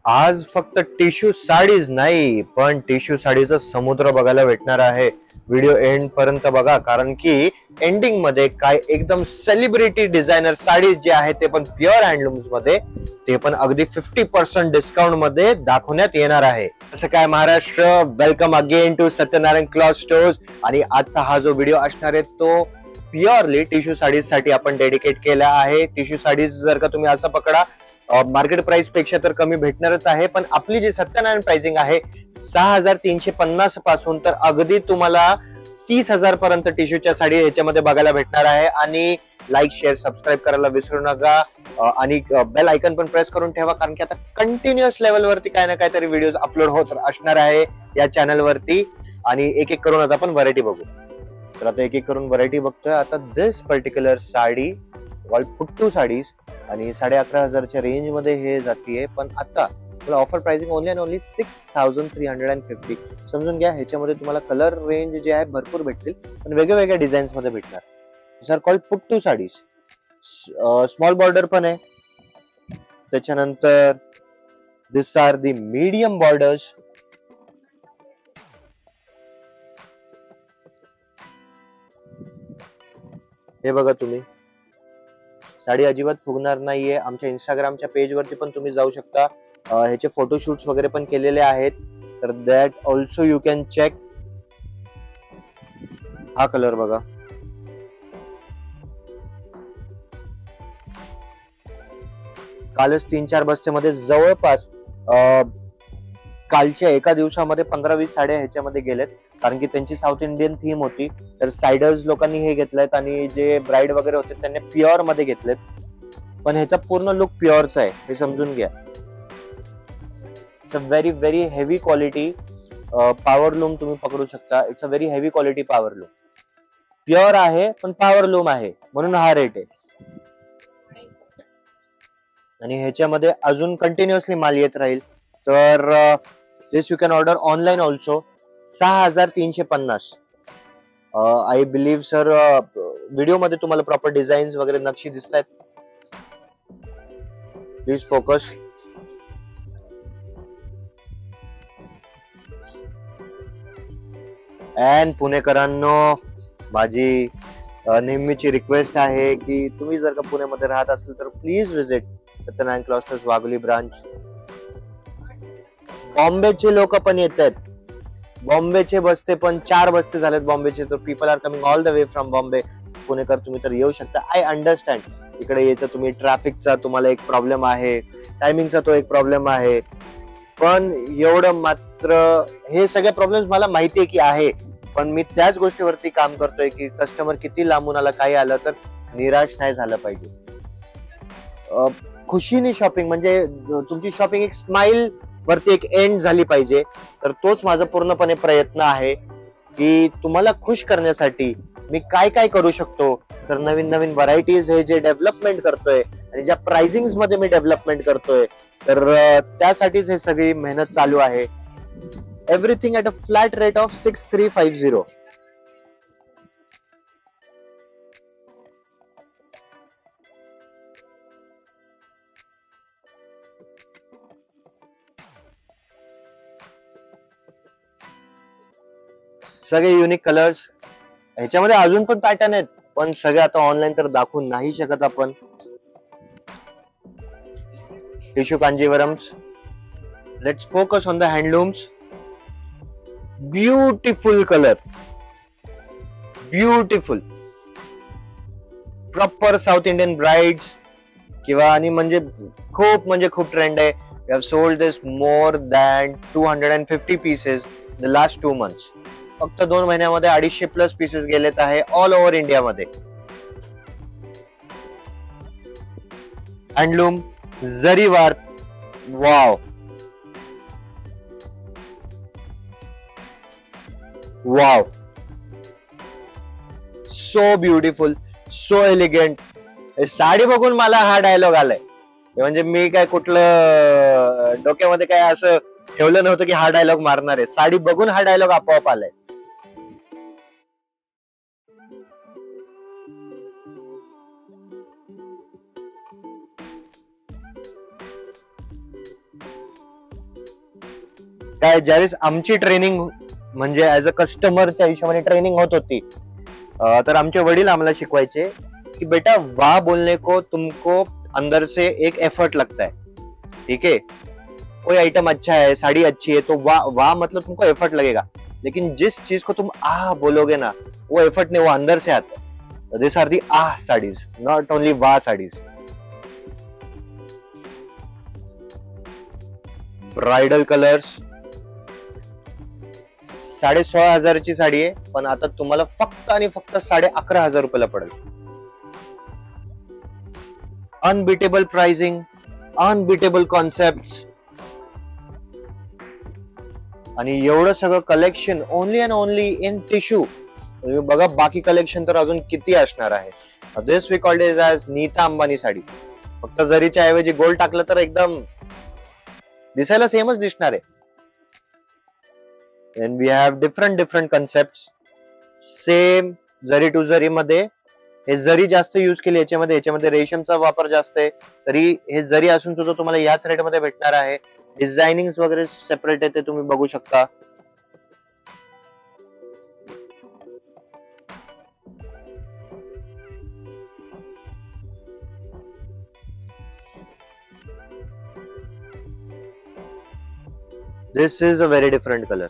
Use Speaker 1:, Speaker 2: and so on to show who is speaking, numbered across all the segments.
Speaker 1: आज फक्त tissue sarees नाही पण टिश्यू साडीचा समुद्र बघायला भेटणार आहे. व्हिडिओ एंड पर्यंत बघा, कारण की एंडिंग मध्ये काय एकदम सेलिब्रिटी डिझायनर साडीज जे आहेत ते पण प्युअर हँडलूम्स मध्ये, ते पण अगदी 50% डिस्काउंट मध्ये दाखवण्यात येणार आहे. असं काय Maharashtra, welcome again to Satyanarayan cloth stores. आणि आजचा हा जो व्हिडिओ असणार आहे तो प्युअरली टिश्यू साडीज साठी आपण डेडिकेट केला आहे. टिश्यू साडीज जर का तुम्ही असं पकडा, मार्केट प्राइस पेक्षा तर कमी भेटणारच आहे, पण आपली जी सत्यनारायण प्राइसिंग आहे 6350 पासून तर अगदी तुम्हाला 30,000 पर्यंत टिश्यूच्या साडी याच्यामध्ये बघायला भेटणार आहे. आणि लाईक, शेअर, सबस्क्राईब करायला विसरू नका आणि बेल आयकन पण प्रेस करून ठेवा, कारण की आता कंटिन्युअस लेवलवरती काय ना काहीतरी व्हिडिओ अपलोड होत असणार आहे या चॅनल वरती. आणि एक एक करून आता आपण व्हरायटी बघू. तर आता एक एक करून व्हरायटी बघतोय. आता this particular sari called Puttu saris आणि 11,500च्या रेंज मध्ये हे जातीये, पण आता तुम्हाला offer pricing only and only 6,350. समजून घ्या, ह्याच्यामध्ये तुम्हाला कलर रेंज जे आहे भरपूर भेटतील, पण वेगवेगळ्या डिझाईन्स मध्ये भेटणार. Sir called Puttu sarees. Small border पण आहे. त्याच्यानंतर दिस आर दी मीडियम बॉर्डर्स. हे बघा तुम्ही, साडी अजिबात फुगणार नाहीये. आमच्या इंस्टाग्रामच्या पेज वरती पण तुम्ही जाऊ शकता, ह्याचे फोटोशूट्स वगैरे पण केलेले आहेत, तर that also you can check. हा कलर बघा, कालच 3-4 बस्तेमध्ये जवळपास कालच्या एका दिवसामध्ये 15-20 साड्या ह्याच्यामध्ये गेलेत, कारण की त्यांची साऊथ इंडियन थीम होती. तर साइडर्स लोकांनी हे घेतलेत आणि जे ब्राइड वगैरे होते त्यांनी प्युअर मध्ये घेतलेत, पण ह्याचा पूर्ण लुक प्युअरचा आहे, हे समजून घ्या. It's a very very heavy quality power loom तुम्ही पकडू शकता. It's a very heavy quality power loom. Pure आहे पण पॉवर लूम आहे, म्हणून हा रेट आहे. आणि ह्याच्यामध्ये अजून कंटिन्युअसली माल येत राहील. तर this you can order online also. 6,350. I believe sir video मध्ये तुम्हाला प्रॉपर डिझाईन्स वगैरे नक्षी दिसत आहेत. Please focus. अँड पुणेकरांनो, माझी नेहमीची रिक्वेस्ट आहे की तुम्ही जर का पुण्यामध्ये राहत असेल तर please visit Satyanarayan cloth stores Wagholi branch. बॉम्बेचे लोक पण येत आहेत. बॉम्बेचे बसते पण 4 बसते झालेत बॉम्बेचे, तर people are coming all the way from Bombay. पुणेकर तुम्ही तर येऊ शकता. आय अंडरस्टँड, इकडे यायचं तुम्ही ट्रॅफिकचा तुम्हाला एक प्रॉब्लेम आहे, टायमिंगचा तो एक प्रॉब्लेम आहे, पण एवढं मात्र हे सगळे प्रॉब्लेम्स मला माहिती आहे की आहे, पण मी त्याच गोष्टीवरती काम करतोय की कस्टमर किती लांबून आला, काही आलं तर निराश नाही झालं पाहिजे. खुशीने शॉपिंग म्हणजे तुमची शॉपिंग एक स्माइल वरती एक एंड झाली पाहिजे. तर तोच माझा पूर्णपणे प्रयत्न आहे की तुम्हाला खुश करण्यासाठी मी काय काय करू शकतो. तर नवीन नवीन व्हरायटीज हे जे डेव्हलपमेंट करतोय आणि ज्या प्राइसिंग मध्ये मी डेव्हलपमेंट करतोय, तर त्यासाठीच हे सगळी मेहनत चालू आहे. Everything at a flat rate of 6,350. सगळे युनिक कलर्स. ह्याच्यामध्ये अजून पण पॅटर्न आहेत, पण सगळे आता ऑनलाईन तर दाखवू नाही शकत आपण. Tissue Kanjeevarams. Let's focus on the handlooms. Beautiful colour, beautiful proper South Indian brides किंवा आणि म्हणजे खूप ट्रेंड आहे. We have sold this more than 250 pieces the last 2 months. फक्त 2 महिन्यामध्ये 250+ पीसेस गेलेत आहे ऑल ओव्हर इंडियामध्ये. Handloom zari work. Wow wow, so beautiful, so elegant. Sari बघून मला हा डायलॉग आलाय, म्हणजे मी काय कुठलं डोक्यामध्ये काय असं ठेवलं नव्हतं की हा डायलॉग मारणार आहे. साडी बघून हा डायलॉग आपोआप आलाय. काय ज्यावेळेस आमची ट्रेनिंग म्हणजे ऍज अ कस्टमरच्या हिशोबाने ट्रेनिंग होत होती, तर आमचे वडील आम्हाला शिकवायचे कि बेटा वाह बोलने को तुमको अंदर से एक एफर्ट लगता है, ठीक है, कोई आइटम अच्छा है, साड़ी अच्छी है, तो वाह वाह मतलब तुमको एफर्ट लगेगा, लेकिन जिस चीज को तुम आह बोलोगे ना, वो एफर्ट नहीं, वो अंदर से आता है। दिस आर दी आह साड़ीज, नॉट ओनली वाह साड़ीज। ब्राइडल कलर्स, 16,500 ची साडी आहे, पण आता तुम्हाला फक्त आणि फक्त 11,500 रुपयाला पडेल। अनबिटेबल प्राइसिंग, अनबिटेबल कॉन्सेप्ट, आणि एवढं सगळं collection only and only in tissue. बघा बाकी कलेक्शन तर अजून किती असणार आहे। This we called it as Nita Ambani sari. फक्त जरीच्या ऐवजी गोल्ड टाकलं तर एकदम दिसायला सेमच दिसणार आहे। and we have different concepts, same जरी टू जरी मध्ये हे जरी जास्त यूज केली, याच्यामध्ये रेशमचा वापर जास्त आहे, तरी हे जरी असून सुद्धा तुम्हाला याच रेट मध्ये भेटणार आहे। डिझायनिंग वगैरे सेपरेट आहे, ते तुम्ही बघू शकता। This is a very different colour.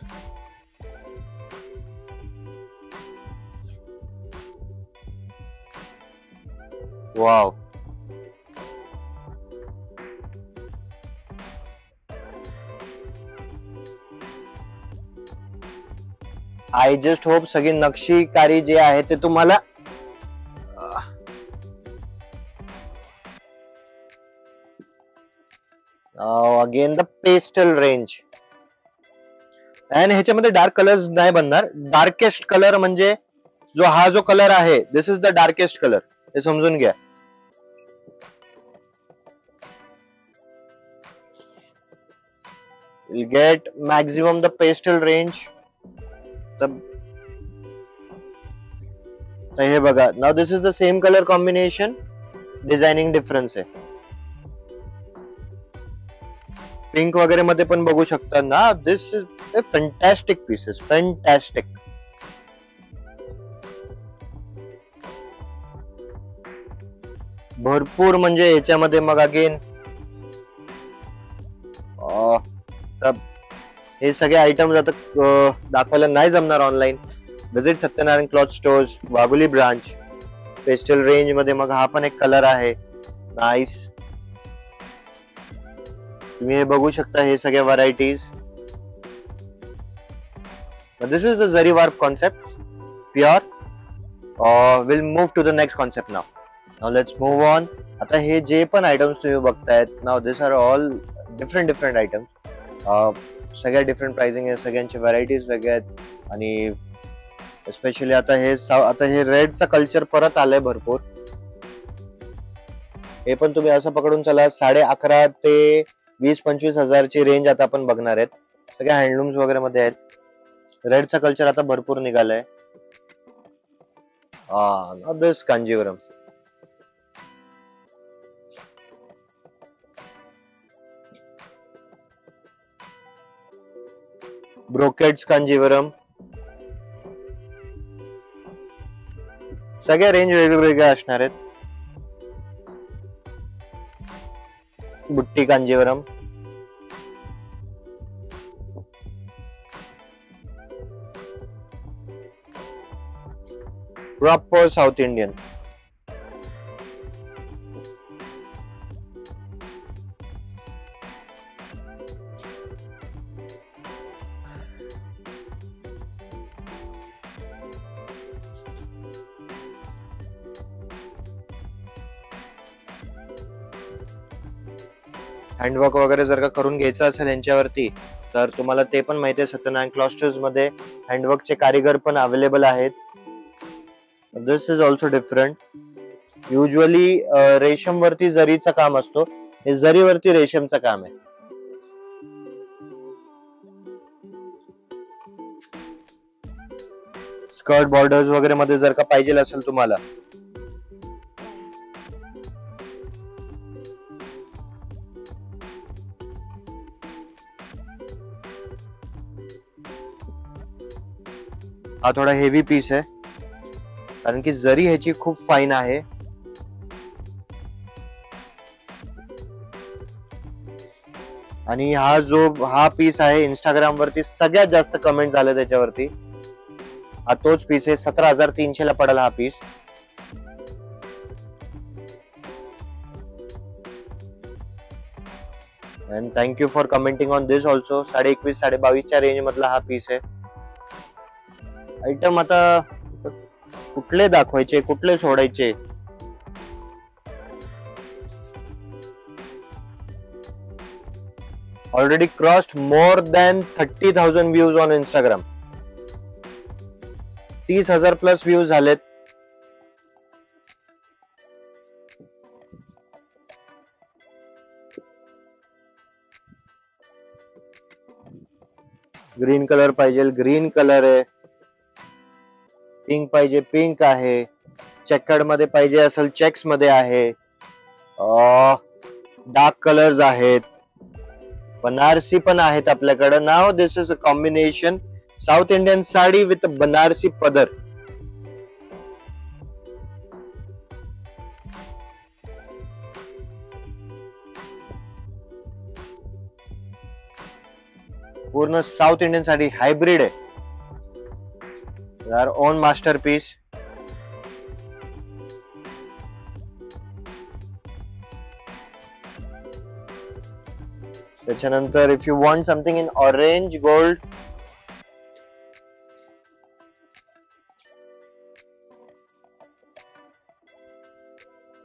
Speaker 1: Wow, I just hope सगळी नक्षीकारी जे आहे ते तुम्हाला अगेन द पेस्टल रेंज, आणि ह्याच्यामध्ये डार्क कलर्स नाही बनणार। डार्केस्ट कलर म्हणजे जो हा जो कलर आहे, दिस इज द डार्केस्ट कलर, हे समजून घ्या। You'll get maximum the pastel range. हे बघा, now this is the same color combination, designing difference आहे। पिंक वगैरे मध्ये पण बघू शकता ना। This is a fantastic pieces, fantastic. भरपूर म्हणजे याच्यामध्ये मग अगेन हे सगळे आयटम्स आता दाखवायला नाही जमणार online. Visit Satyanarayan cloth stores, Wagholi branch. Pastel range मध्ये मग हा पण एक कलर आहे, नाइस। तुम्ही हे बघू शकता, हे सगळे varieties. This is the zari warp concept, pure. Will move to the next concept now. Now let's move on. आता हे जे पण आयटम्स तुम्ही बघतायत, now this are all different items. सगळ्या डिफरंट प्राइसिंग आहे, सगळ्यांची व्हरायटीज वेगळ्या आहेत, आणि स्पेशली आता हे रेडचा कल्चर परत आलंय भरपूर। हे पण तुम्ही असं पकडून चला, 11.5 ते 20-25 हजारची रेंज आता आपण बघणार आहेत। सगळ्या हँडलूम्स वगैरे मध्ये आहेत। रेडचा कल्चर आता भरपूर निघालाय। दिस कांजीवरम, ब्रोकेड्स कांजीवरम, सगळ्या रेंज वेगवेगळ्या असणार आहेत। Butti Kanjeevaram, proper South Indian. Handwork वगैरे जर का करून घ्यायचं असेल यांच्यावरती, तर तुम्हाला ते पण माहिती आहे, सत्यनारायण क्लॉथ स्टोर्स मध्ये हँडवर्कचे कारीगर पण अवेलेबल आहेत। दिस इज ऑल्सो डिफरंट। युजली रेशम वरती जरीचं काम असतो, हे जरीवरती रेशमचं काम आहे। स्कर्ट बॉर्डर्स वगैरे मध्ये जर का पाहिजे असेल तुम्हाला, हा थोडा हेवी पीस आहे कारण की जरी ह्याची खूप फाईन आहे. आणि हा पीस आहे इंस्टाग्राम वरती सगळ्यात जास्त कमेंट झाले त्याच्यावरती. हा तोच पीस आहे. 17,300 ला पडेल हा piece. And thank you for commenting on this also. 21,500 22,000 range मधला हा पीस आहे. आयटम आता कुठले दाखवायचे कुठले सोडायचे. Already crossed more than 30,000 views on Instagram. 30,000 plus views झालेत. ग्रीन कलर पाहिजे ग्रीन कलर आहे. पिंक पाहिजे पिंक आहे. चेकर्ड मध्ये पाहिजे असेल चेक्स मध्ये आहे. डार्क कलर्स आहेत. बनारसी पण आहेत आपल्याकडे. नाव this is a combination South Indian sari with Banarasi पदर. पूर्ण साऊथ इंडियन साडी हायब्रिड आहे. Our own masterpiece. त्याच्यानंतर if you want something in orange gold,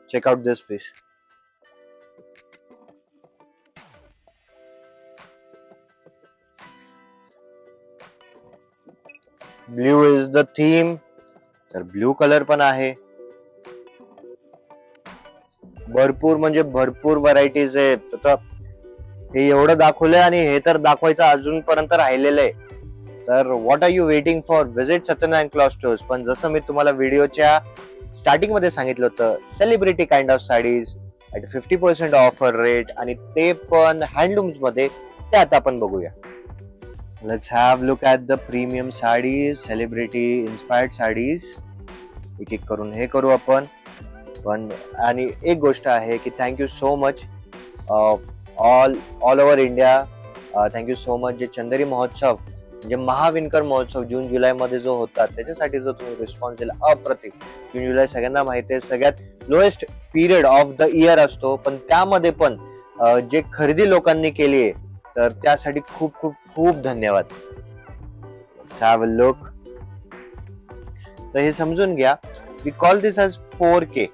Speaker 1: check out this piece. Blue is the theme. तर ब्लू कलर पण आहे. भरपूर म्हणजे भरपूर व्हरायटीज आहेत. तर हे एवढं दाखवलंय आणि हे तर दाखवायचं अजूनपर्यंत राहिलेलं आहे. तर what are you waiting for? Visit Satyanarayan cloth stores. पण जसं मी तुम्हाला व्हिडिओच्या स्टार्टिंग मध्ये सांगितलं होतं, celebrity kind of saris at 50% offer rate, आणि ते पण हँडलूम्स मध्ये. ते आता आपण बघूया. Let's have look at the premium saris, celebrity inspired saris. एक एक करून हे करू आपण. पण आणि एक गोष्ट आहे की thank you so much all over India. Thank you so much. जे चंदेरी महोत्सव म्हणजे महाविणकर महोत्सव जून जुलै मध्ये जो होता, त्याच्यासाठी जो तुम्ही रिस्पॉन्स दिला अप्रतिम. जून जुलै सगळ्यांना माहिती आहे सगळ्यात lowest period of the year असतो, पण त्यामध्ये पण जे खरेदी लोकांनी केली आहे तर त्यासाठी खूप खूप खूप धन्यवाद. Have a look. तर हे समजून घ्या, we call this age 4K.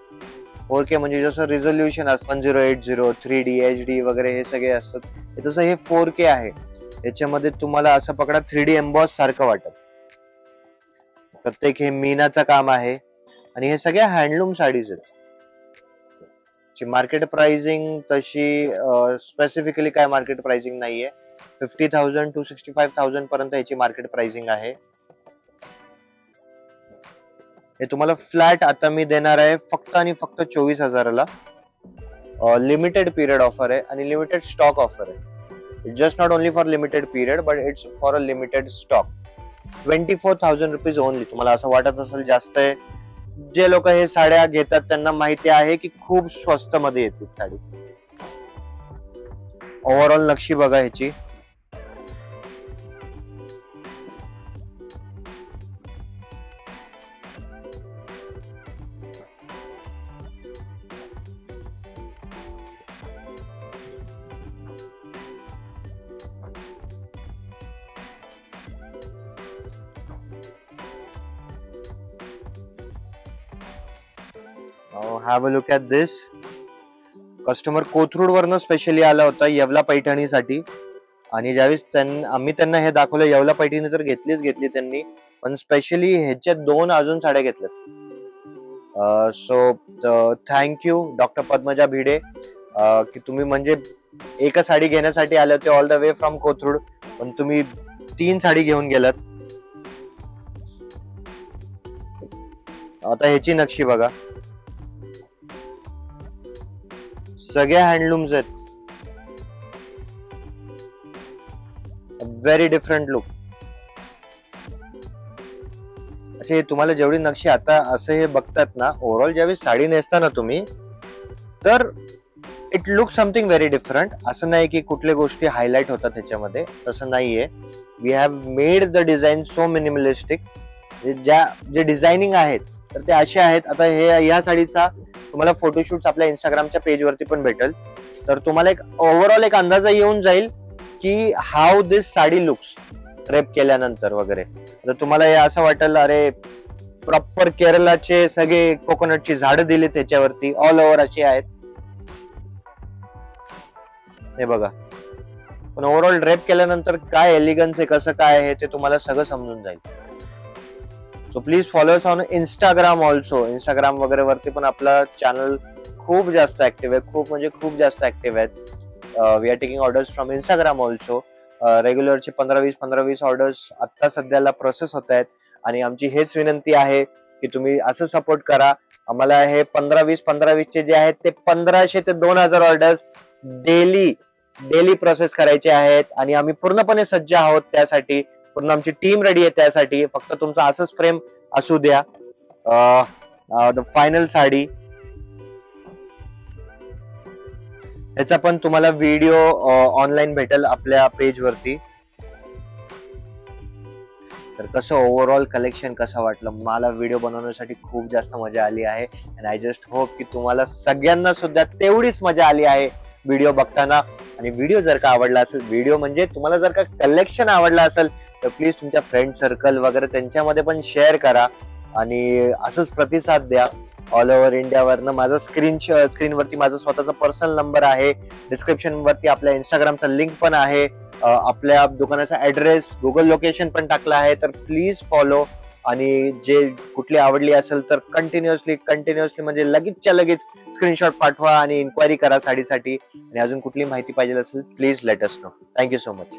Speaker 1: 4K म्हणजे जसं रिझोल्युशन असतं 1080, 3D, HD वगैरे हे सगळे असतात, तसं हे 4K आहे. याच्यामध्ये तुम्हाला असं पकडा 3D एम्बॉस सारखं वाटत. प्रत्येक हे मीनाचं काम आहे आणि हे सगळ्या हँडलूम साडीज आहेत. मार्केट प्राइसिंग तशी स्पेसिफिकली काय मार्केट प्राइसिंग नाहीये. 50,000 to 65,000 पर्यंत याची मार्केट प्राइसिंग आहे. हे तुम्हाला फ्लॅट आता मी देणार आहे फक्त आणि फक्त 24,000ला. लिमिटेड पिरियड ऑफर आहे आणि लिमिटेड स्टॉक ऑफर आहे. Just not only for limited period but it's for a limited stock. 24,000 rupees only. तुम्हाला असं वाटत असेल जास्त आहे, जे लोक हे साड्या घेतात त्यांना माहिती आहे की खूप स्वस्त मध्ये येते साडी. ओव्हरऑल नक्षी बघा ह्याची. Have a look at this. Customer Kothrud वरनं स्पेशली आला होता येवला पैठणीसाठी, आणि ज्यावेळेस आम्ही त्यांना हे दाखवलं, येवला पैठणी तर घेतली त्यांनी, पण स्पेशली ह्याच्या 2 अजून साड्या घेतल्यात. So thank you doctor Padmaja Bhide की तुम्ही म्हणजे एक साडी घेण्यासाठी आले होते all the way from Kothrud, पण तुम्ही 3 साडी घेऊन गेलात. आता ह्याची नक्षी बघा. सगळ्या हँडलूम्स आहेत. Very different look. म्हणजे तुम्हाला जेवढी नक्षी आता असं हे बघतात ना, ओव्हरऑल ज्यावेळी साडी नेसता ना तुम्ही, तर it look something very different. असं नाही की कुठल्या गोष्टी हायलाइट होतात त्याच्यामध्ये, तसं नाहीये. We have made the design so minimalistic. जे डिझायनिंग आहेत तर ते असे आहेत. आता हे या साडीचा तुम्हाला फोटोशूट्स आपल्या इंस्टाग्रामच्या पेज वरती पण भेटेल, तर तुम्हाला एक ओव्हरऑल एक अंदाजा येऊन जाईल की how this sari looks rape केल्यानंतर वगैरे. तर तुम्हाला हे असं वाटेल, अरे प्रॉपर केरलाचे सगळे कोकोनटची झाडं दिली त्याच्यावरती, ऑल ओव्हर अशी आहेत. हे बघा, पण ओव्हरऑल ड्रेप केल्यानंतर काय एलिगन्स आहे, कसं काय आहे ते तुम्हाला सगळं समजून जाईल. So please follow us on Instagram also. Instagram वगैरे वरती पण आपला चॅनल खूप जास्त ऍक्टिव्ह आहे, खूप म्हणजे खूप जास्त ऍक्टिव्ह आहेत. We are taking orders from Instagram also. रेग्युलरचे 15-20 ऑर्डर्स आता सध्याला प्रोसेस होत आहेत, आणि आमची हेच विनंती आहे की तुम्ही असं सपोर्ट करा आम्हाला. हे 15-20 चे जे आहेत ते 1500 ते 2000 ऑर्डर्स डेली प्रोसेस करायचे आहेत, आणि आम्ही पूर्णपणे सज्ज आहोत त्यासाठी. पूर्ण आमची टीम रेडी आहे त्यासाठी. फक्त तुमचं असंच प्रेम असू द्या. द फायनल साडी, त्याचा पण तुम्हाला व्हिडिओ ऑनलाईन भेटेल आपल्या पेज वरती. तर कसं ओव्हरऑल कलेक्शन कसं वाटलं, मला व्हिडिओ बनवण्यासाठी खूप जास्त मजा आली आहे. अँड आय जस्ट होप की तुम्हाला सगळ्यांना सुद्धा तेवढीच मजा आली आहे व्हिडिओ बघताना. आणि व्हिडिओ जर का आवडला असेल, व्हिडिओ म्हणजे तुम्हाला जर का कलेक्शन आवडला असेल, तर प्लीज तुमच्या फ्रेंड सर्कल वगैरे त्यांच्यामध्ये पण शेअर करा, आणि असंच प्रतिसाद द्या ऑल ओव्हर इंडियावरनं. माझा स्क्रीनवरती माझा स्वतःचा पर्सनल नंबर आहे. डिस्क्रिप्शन वरती आपल्या इंस्टाग्रामचा लिंक पण आहे. आपल्या दुकानाचा ऍड्रेस, गुगल लोकेशन पण टाकला आहे. तर प्लीज फॉलो, आणि जे कुठली आवडली असेल तर कंटिन्युअसली म्हणजे लगेचच्या लगेच स्क्रीनशॉट पाठवा आणि इन्क्वायरी करा साडीसाठी. आणि अजून कुठली माहिती पाहिजे असेल, please let us know. Thank you so much.